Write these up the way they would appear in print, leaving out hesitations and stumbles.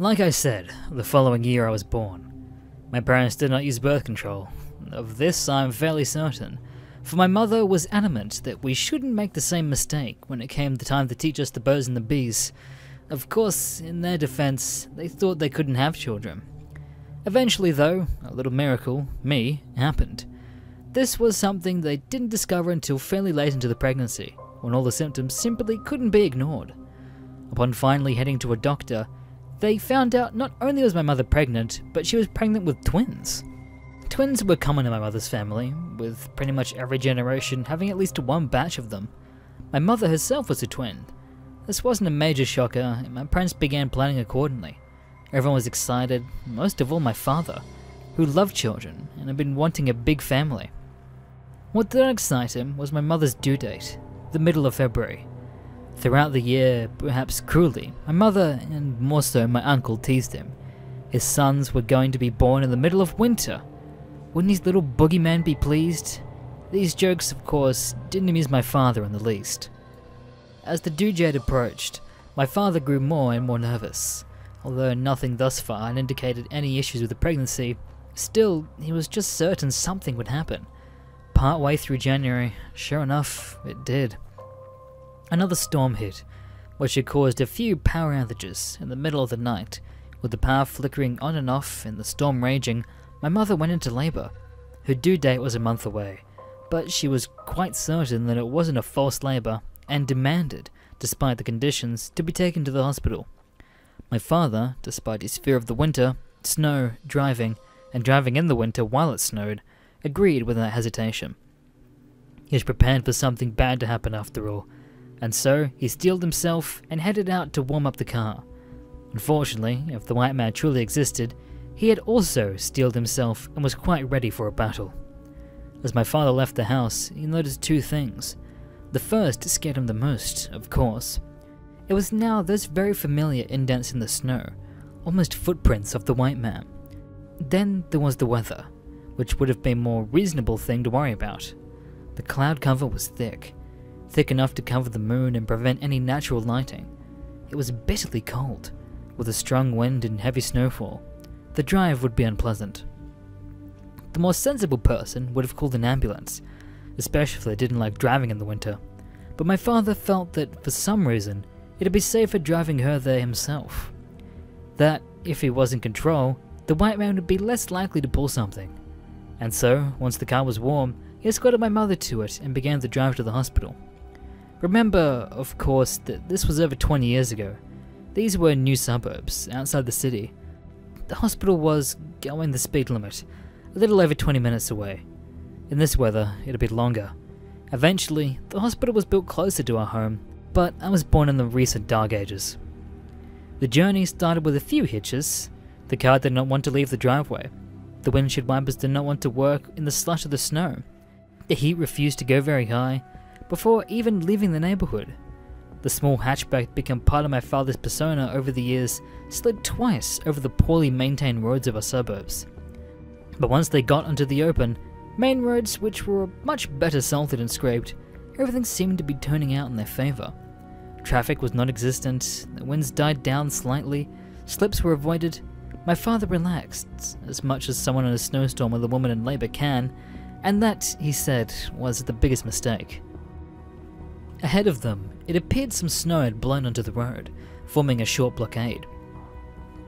Like I said, the following year I was born. My parents did not use birth control. Of this I am fairly certain, for my mother was adamant that we shouldn't make the same mistake when it came the time to teach us the birds and the bees. Of course, in their defense, they thought they couldn't have children. Eventually though, a little miracle, me, happened. This was something they didn't discover until fairly late into the pregnancy, when all the symptoms simply couldn't be ignored. Upon finally heading to a doctor, they found out not only was my mother pregnant, but she was pregnant with twins. Twins were common in my mother's family, with pretty much every generation having at least one batch of them. My mother herself was a twin. This wasn't a major shocker, and my parents began planning accordingly. Everyone was excited, most of all my father, who loved children and had been wanting a big family. What did not excite him was my mother's due date, the middle of February. Throughout the year, perhaps cruelly, my mother, and more so my uncle, teased him. His sons were going to be born in the middle of winter. Wouldn't his little boogeyman be pleased? These jokes, of course, didn't amuse my father in the least. As the due date approached, my father grew more and more nervous. Although nothing thus far had indicated any issues with the pregnancy, still, he was just certain something would happen. Partway through January, sure enough, it did. Another storm hit, which had caused a few power outages in the middle of the night. With the power flickering on and off and the storm raging, my mother went into labour. Her due date was a month away, but she was quite certain that it wasn't a false labour and demanded, despite the conditions, to be taken to the hospital. My father, despite his fear of the winter, snow, driving, and driving in the winter while it snowed, agreed without hesitation. He was prepared for something bad to happen after all, and so he steeled himself and headed out to warm up the car. Unfortunately, if the Whiteman truly existed, he had also steeled himself and was quite ready for a battle. As my father left the house, he noticed two things. The first scared him the most, of course. It was now those very familiar indents in the snow, almost footprints of the Whiteman. Then there was the weather, which would have been a more reasonable thing to worry about. The cloud cover was thick enough to cover the moon and prevent any natural lighting. It was bitterly cold, with a strong wind and heavy snowfall. The drive would be unpleasant. The more sensible person would have called an ambulance, especially if they didn't like driving in the winter. But my father felt that, for some reason, it'd be safer driving her there himself. That, if he was in control, the Whiteman would be less likely to pull something. And so, once the car was warm, he escorted my mother to it and began the drive to the hospital. Remember, of course, that this was over 20 years ago. These were new suburbs, outside the city. The hospital was going the speed limit, a little over 20 minutes away. In this weather, it'd be longer. Eventually, the hospital was built closer to our home, but I was born in the recent dark ages. The journey started with a few hitches. The car did not want to leave the driveway. The windshield wipers did not want to work in the slush of the snow. The heat refused to go very high, before even leaving the neighborhood. The small hatchback became part of my father's persona over the years, slid twice over the poorly maintained roads of our suburbs. But once they got onto the open, main roads which were much better salted and scraped, everything seemed to be turning out in their favor. Traffic was non-existent, the winds died down slightly, slips were avoided. My father relaxed, as much as someone in a snowstorm with a woman in labor can, and that, he said, was the biggest mistake. Ahead of them, it appeared some snow had blown onto the road, forming a short blockade.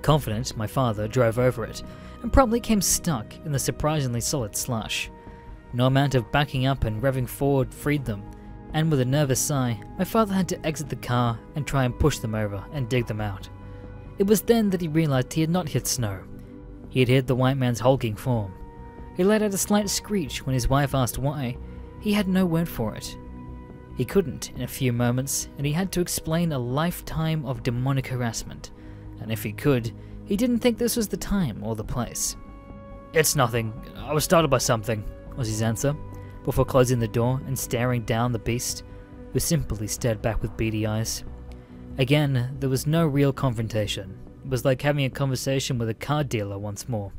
Confident, my father drove over it, and promptly came stuck in the surprisingly solid slush. No amount of backing up and revving forward freed them, and with a nervous sigh, my father had to exit the car and try and push them over and dig them out. It was then that he realized he had not hit snow. He had hit the Whiteman's hulking form. He let out a slight screech when his wife asked why. He had no word for it. He couldn't in a few moments, and he had to explain a lifetime of demonic harassment, and if he could, he didn't think this was the time or the place. "It's nothing. I was startled by something," was his answer, before closing the door and staring down the beast, who simply stared back with beady eyes. Again, there was no real confrontation. It was like having a conversation with a car dealer once more.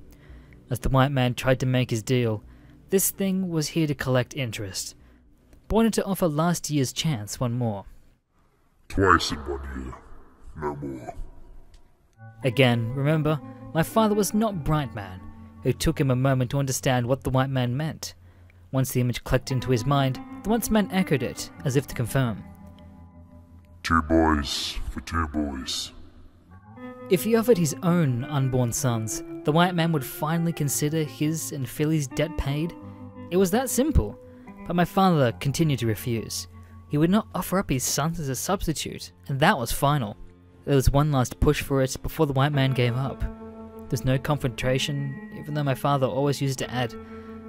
As the Whiteman tried to make his deal, this thing was here to collect interest. Wanted to offer last year's chance one more. Twice in 1 year, no more. Again, remember, my father was not Brightman. It took him a moment to understand what the white man meant. Once the image clicked into his mind, the white man echoed it, as if to confirm. 2 boys for 2 boys. If he offered his own unborn sons, the white man would finally consider his and Philly's debt paid. It was that simple, but my father continued to refuse. He would not offer up his sons as a substitute, and that was final. There was one last push for it before the white man gave up. There's no confrontation, even though my father always used to add,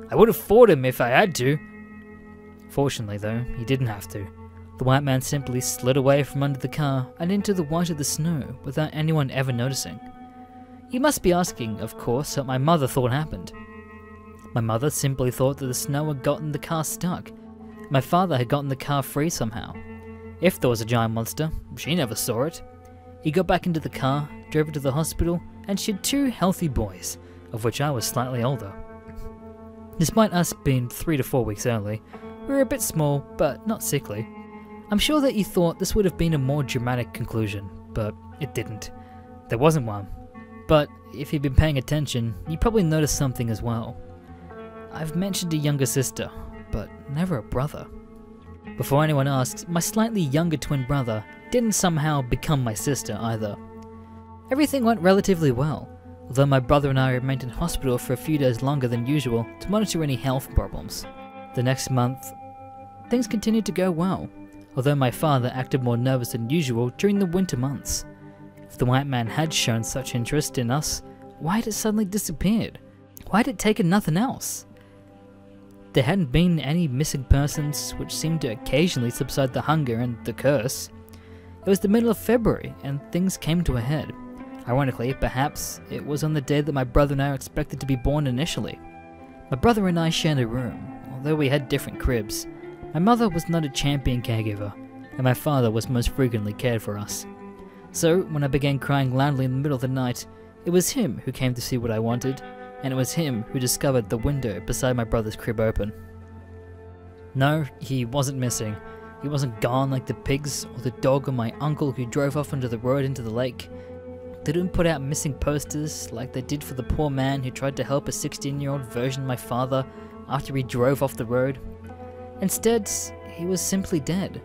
"I would have fought him if I had to." Fortunately though, he didn't have to. The white man simply slid away from under the car and into the white of the snow without anyone ever noticing. You must be asking, of course, what my mother thought happened. My mother simply thought that the snow had gotten the car stuck. My father had gotten the car free somehow. If there was a giant monster, she never saw it. He got back into the car, drove her to the hospital, and she had 2 healthy boys, of which I was slightly older. Despite us being 3 to 4 weeks early, we were a bit small, but not sickly. I'm sure that you thought this would have been a more dramatic conclusion, but it didn't. There wasn't one. But if you've been paying attention, you probably noticed something as well. I've mentioned a younger sister, but never a brother. Before anyone asks, my slightly younger twin brother didn't somehow become my sister either. Everything went relatively well, although my brother and I remained in hospital for a few days longer than usual to monitor any health problems. The next month, things continued to go well, although my father acted more nervous than usual during the winter months. If the white man had shown such interest in us, why had it suddenly disappeared? Why had it taken nothing else? There hadn't been any missing persons, which seemed to occasionally subside the hunger and the curse. It was the middle of February, and things came to a head. Ironically, perhaps, it was on the day that my brother and I were expected to be born initially. My brother and I shared a room, although we had different cribs. My mother was not a champion caregiver, and my father was most frequently cared for us. So, when I began crying loudly in the middle of the night, it was him who came to see what I wanted, and it was him who discovered the window beside my brother's crib open. No, he wasn't missing. He wasn't gone like the pigs or the dog or my uncle who drove off onto the road into the lake. They didn't put out missing posters like they did for the poor man who tried to help a 16-year-old version of my father after he drove off the road. Instead, he was simply dead.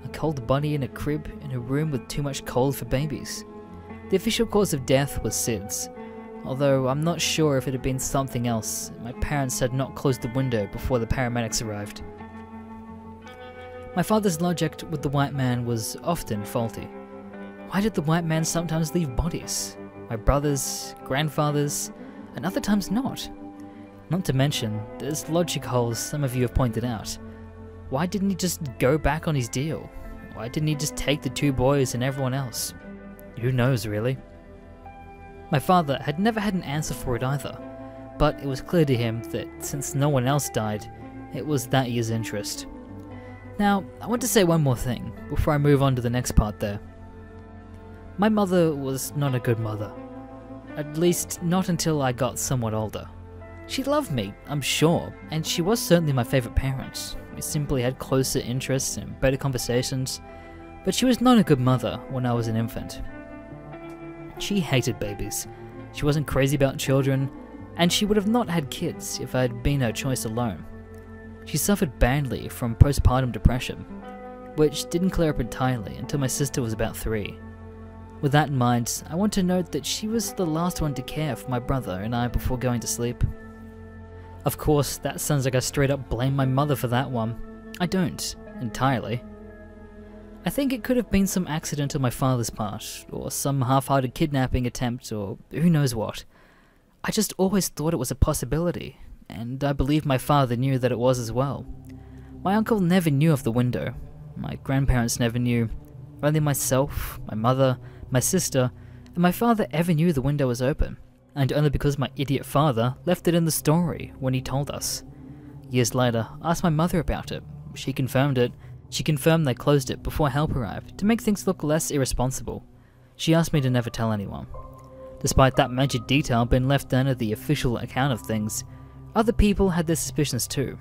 A cold body in a crib in a room with too much cold for babies. The official cause of death was SIDS, although I'm not sure if it had been something else. My parents had not closed the window before the paramedics arrived. My father's logic with the white man was often faulty. Why did the white man sometimes leave bodies? My brothers, grandfathers, and other times not? Not to mention, there's logic holes some of you have pointed out. Why didn't he just go back on his deal? Why didn't he just take the 2 boys and everyone else? Who knows, really? My father had never had an answer for it either, but it was clear to him that since no one else died, it was that year's interest. Now, I want to say one more thing before I move on to the next part there. My mother was not a good mother. At least, not until I got somewhat older. She loved me, I'm sure, and she was certainly my favourite parent. We simply had closer interests and better conversations, but she was not a good mother when I was an infant. She hated babies. She wasn't crazy about children, and she would have not had kids if I had been her choice alone. She suffered badly from postpartum depression, which didn't clear up entirely until my sister was about 3. With that in mind, I want to note that she was the last one to care for my brother and I before going to sleep. Of course, that sounds like I straight up blame my mother for that one. I don't, entirely. I think it could have been some accident on my father's part, or some half-hearted kidnapping attempt, or who knows what. I just always thought it was a possibility, and I believe my father knew that it was as well. My uncle never knew of the window. My grandparents never knew. Only myself, my mother, my sister, and my father ever knew the window was open, and only because my idiot father left it in the story when he told us. Years later, I asked my mother about it. She confirmed it. She confirmed they closed it before help arrived, to make things look less irresponsible. She asked me to never tell anyone. Despite that major detail being left under the official account of things, other people had their suspicions too.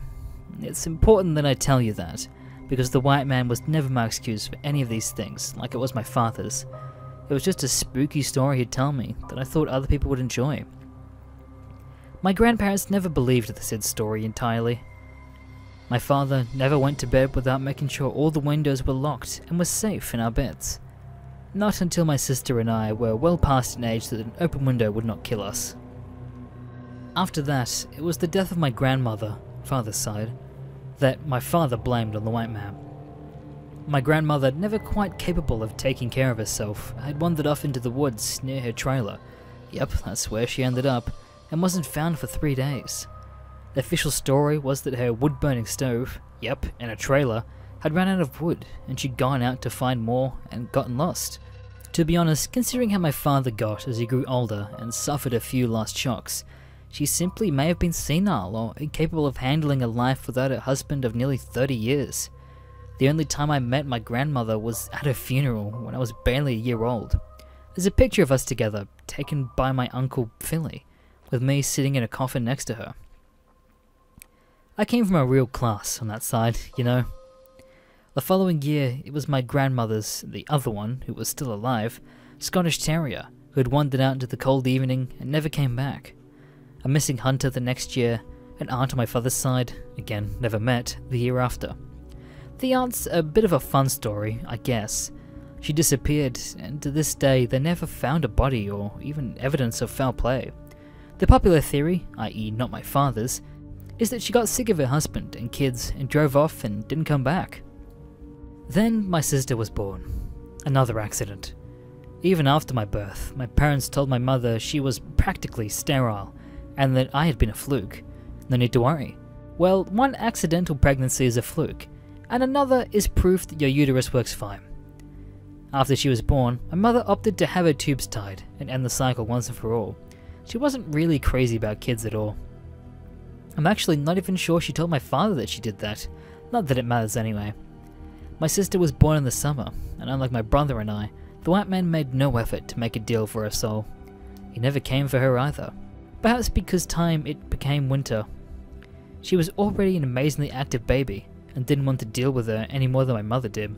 It's important that I tell you that, because the white man was never my excuse for any of these things, like it was my father's. It was just a spooky story he'd tell me that I thought other people would enjoy. My grandparents never believed the said story entirely. My father never went to bed without making sure all the windows were locked and were safe in our beds. Not until my sister and I were well past an age that an open window would not kill us. After that, it was the death of my grandmother, father's side, that my father blamed on the white man. My grandmother, never quite capable of taking care of herself, had wandered off into the woods near her trailer. Yep, that's where she ended up, and wasn't found for 3 days. The official story was that her wood-burning stove, yep, in a trailer, had run out of wood, and she'd gone out to find more and gotten lost. To be honest, considering how my father got as he grew older and suffered a few last shocks, she simply may have been senile or incapable of handling a life without her husband of nearly 30 years. The only time I met my grandmother was at her funeral when I was barely a year old. There's a picture of us together, taken by my uncle Philly, with me sitting in a coffin next to her. I came from a real class on that side, you know. The following year, it was my grandmother's, the other one, who was still alive, Scottish Terrier, who had wandered out into the cold evening and never came back. A missing hunter the next year, an aunt on my father's side, again, never met, the year after. The aunt's a bit of a fun story, I guess. She disappeared, and to this day they never found a body or even evidence of foul play. The popular theory, i.e. not my father's, is that she got sick of her husband and kids and drove off and didn't come back. Then my sister was born. Another accident. Even after my birth, my parents told my mother she was practically sterile and that I had been a fluke. No need to worry. Well, one accidental pregnancy is a fluke, and another is proof that your uterus works fine. After she was born, my mother opted to have her tubes tied and end the cycle once and for all. She wasn't really crazy about kids at all. I'm actually not even sure she told my father that she did that, not that it matters anyway. My sister was born in the summer, and unlike my brother and I, the white man made no effort to make a deal for her soul. He never came for her either, perhaps because it became winter. She was already an amazingly active baby, and didn't want to deal with her any more than my mother did.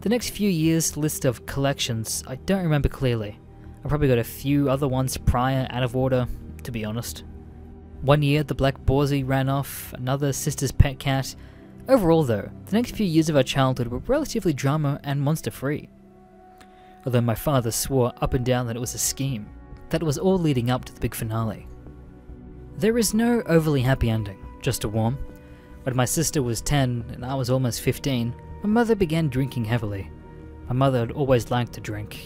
The next few years' list of collections I don't remember clearly. I probably got a few other ones prior out of order, to be honest. One year the black Borsey ran off, another sister's pet cat. Overall though, the next few years of our childhood were relatively drama and monster free. Although my father swore up and down that it was a scheme, that it was all leading up to the big finale. There is no overly happy ending, just a warm. When my sister was 10 and I was almost 15, my mother began drinking heavily. My mother had always liked to drink,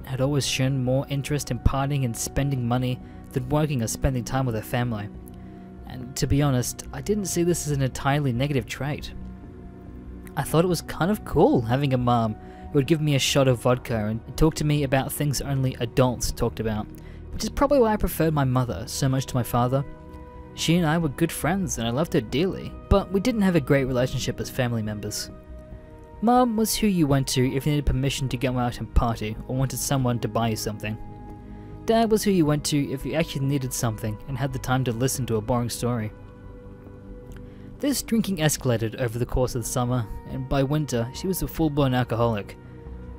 had always shown more interest in partying and spending money than working or spending time with her family. And to be honest, I didn't see this as an entirely negative trait. I thought it was kind of cool having a mom who would give me a shot of vodka and talk to me about things only adults talked about, which is probably why I preferred my mother so much to my father. She and I were good friends and I loved her dearly, but we didn't have a great relationship as family members. Mom was who you went to if you needed permission to go out and party or wanted someone to buy you something. Dad was who you went to if you actually needed something and had the time to listen to a boring story. This drinking escalated over the course of the summer, and by winter she was a full-blown alcoholic.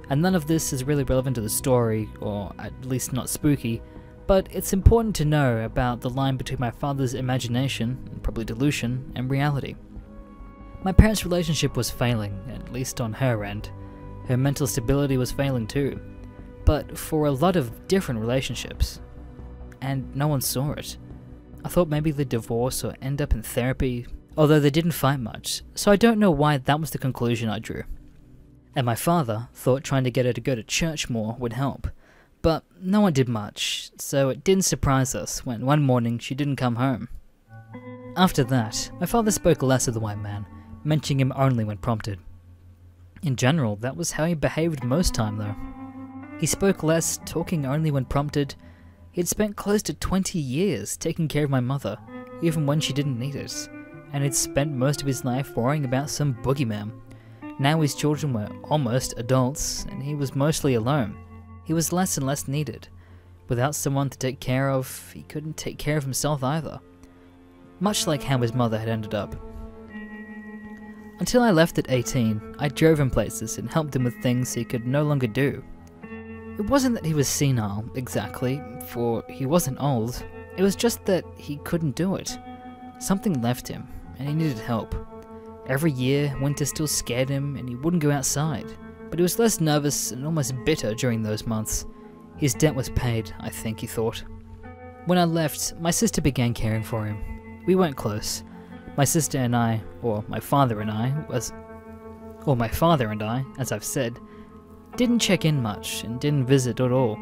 And none of this is really relevant to the story, or at least not spooky, but it's important to know about the line between my father's imagination, and probably delusion, and reality. My parents' relationship was failing, at least on her end. Her mental stability was failing too, but for a lot of different relationships. And no one saw it. I thought maybe they'd divorce or end up in therapy, although they didn't fight much, so I don't know why that was the conclusion I drew. And my father thought trying to get her to go to church more would help, but no one did much, so it didn't surprise us when one morning she didn't come home. After that, my father spoke less of the white man, mentioning him only when prompted. In general, that was how he behaved most time though. He spoke less, talking only when prompted. He had spent close to 20 years taking care of my mother, even when she didn't need it, and he'd spent most of his life worrying about some boogeyman. Now his children were almost adults, and he was mostly alone. He was less and less needed. Without someone to take care of, he couldn't take care of himself either. Much like how his mother had ended up. Until I left at 18, I drove him places and helped him with things he could no longer do. It wasn't that he was senile, exactly, for he wasn't old. It was just that he couldn't do it. Something left him, and he needed help. Every year, winter still scared him, and he wouldn't go outside. But he was less nervous and almost bitter during those months. His debt was paid, I think, he thought. When I left, my sister began caring for him. We weren't close. My sister and I, or my father and I, as I've said, didn't check in much and didn't visit at all.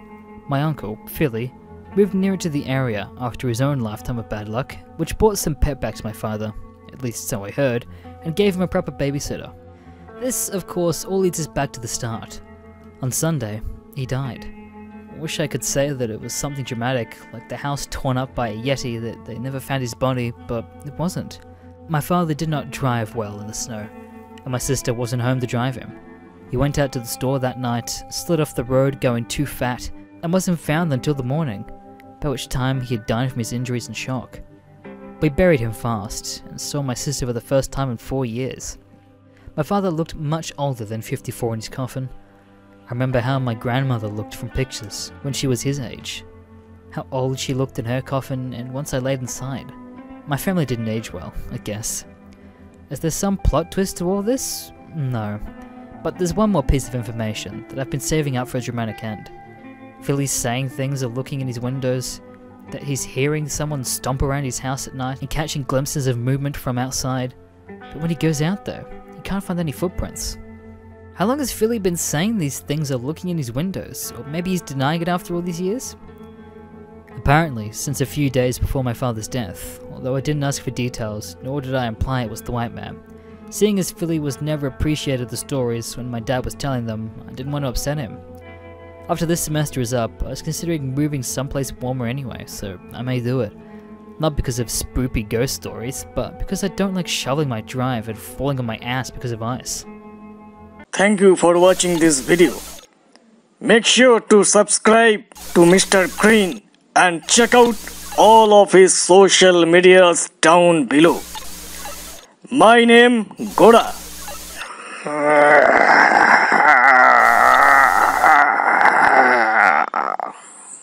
My uncle, Philly, moved nearer to the area after his own lifetime of bad luck, which brought some pep back to my father, at least so I heard, and gave him a proper babysitter. This, of course, all leads us back to the start. On Sunday, he died. I wish I could say that it was something dramatic, like the house torn up by a yeti that they never found his body, but it wasn't. My father did not drive well in the snow, and my sister wasn't home to drive him. He went out to the store that night, slid off the road going too fat, and wasn't found until the morning, by which time he had died from his injuries and shock. We buried him fast, and saw my sister for the first time in 4 years. My father looked much older than 54 in his coffin. I remember how my grandmother looked from pictures when she was his age. How old she looked in her coffin, and once I laid inside. My family didn't age well, I guess. Is there some plot twist to all this? No. But there's one more piece of information that I've been saving up for a dramatic end. Philly's saying things or looking in his windows, that he's hearing someone stomp around his house at night and catching glimpses of movement from outside. But when he goes out though, he can't find any footprints. How long has Philly been saying these things or looking in his windows? Or maybe he's denying it after all these years? Apparently, since a few days before my father's death, although I didn't ask for details, nor did I imply it was the Whiteman. Seeing as Philly was never appreciated the stories when my dad was telling them, I didn't want to upset him. After this semester is up, I was considering moving someplace warmer anyway, so I may do it. Not because of spoopy ghost stories, but because I don't like shoveling my drive and falling on my ass because of ice. Thank you for watching this video. Make sure to subscribe to Mr. Green and check out all of his social medias down below. My name Goda.